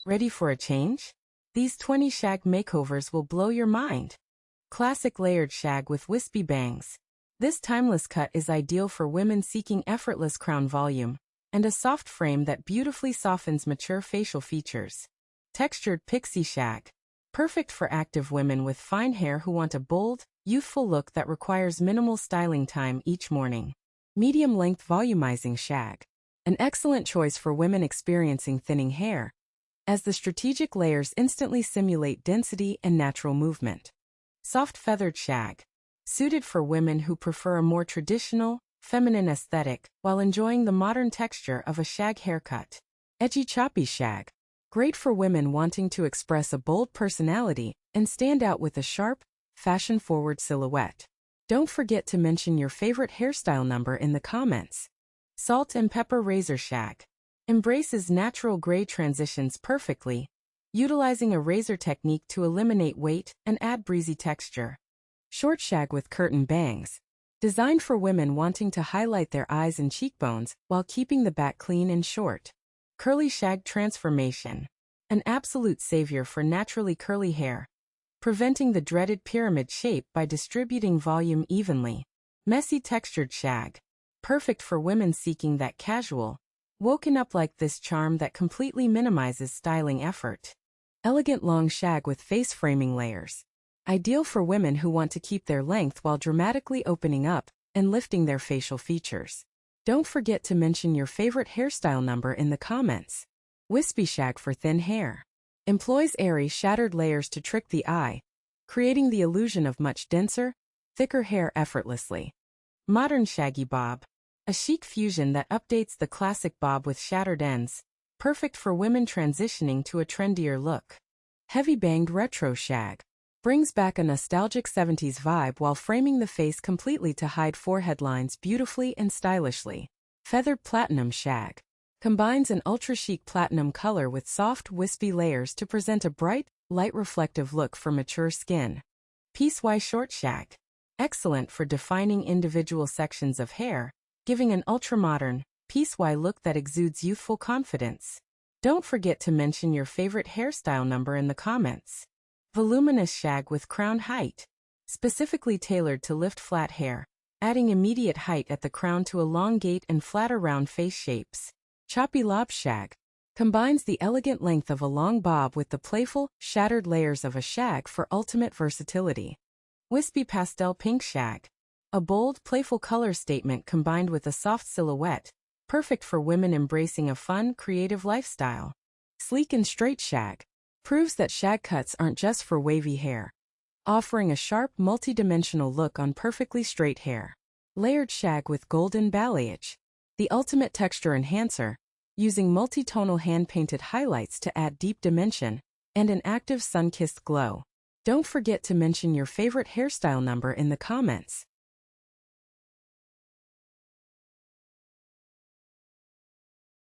Ready for a change? These 20 shag makeovers will blow your mind. Classic layered shag with wispy bangs. This timeless cut is ideal for women seeking effortless crown volume and a soft frame that beautifully softens mature facial features. Textured pixie shag. Perfect for active women with fine hair who want a bold, youthful look that requires minimal styling time each morning. Medium-length volumizing shag. An excellent choice for women experiencing thinning hair, as the strategic layers instantly simulate density and natural movement. Soft feathered shag. Suited for women who prefer a more traditional, feminine aesthetic while enjoying the modern texture of a shag haircut. Edgy choppy shag. Great for women wanting to express a bold personality and stand out with a sharp, fashion-forward silhouette. Don't forget to mention your favorite hairstyle number in the comments. Salt and pepper razor shag. Embraces natural gray transitions perfectly, utilizing a razor technique to eliminate weight and add breezy texture. Short shag with curtain bangs. Designed for women wanting to highlight their eyes and cheekbones while keeping the back clean and short. Curly shag transformation. An absolute savior for naturally curly hair, preventing the dreaded pyramid shape by distributing volume evenly. Messy textured shag. Perfect for women seeking that casual, woken up like this charm that completely minimizes styling effort. Elegant long shag with face framing layers. Ideal for women who want to keep their length while dramatically opening up and lifting their facial features. Don't forget to mention your favorite hairstyle number in the comments. Wispy shag for thin hair. Employs airy, shattered layers to trick the eye, creating the illusion of much denser, thicker hair effortlessly. Modern Shaggy Bob. A chic fusion that updates the classic bob with shattered ends, perfect for women transitioning to a trendier look. Heavy banged retro shag. Brings back a nostalgic 70s vibe while framing the face completely to hide forehead lines beautifully and stylishly. Feathered platinum shag. Combines an ultra-chic platinum color with soft, wispy layers to present a bright, light-reflective look for mature skin. Piecewise short shag. Excellent for defining individual sections of hair, giving an ultra-modern, piecewise look that exudes youthful confidence. Don't forget to mention your favorite hairstyle number in the comments. Voluminous shag with crown height. Specifically tailored to lift flat hair, adding immediate height at the crown to elongate and flatter round face shapes. Choppy Lob Shag. Combines the elegant length of a long bob with the playful, shattered layers of a shag for ultimate versatility. Wispy Pastel Pink Shag. A bold, playful color statement combined with a soft silhouette, perfect for women embracing a fun, creative lifestyle. Sleek and Straight Shag. Proves that shag cuts aren't just for wavy hair, offering a sharp, multi-dimensional look on perfectly straight hair. Layered shag with golden balayage. The ultimate texture enhancer, using multi-tonal hand-painted highlights to add deep dimension and an active sun-kissed glow. Don't forget to mention your favorite hairstyle number in the comments.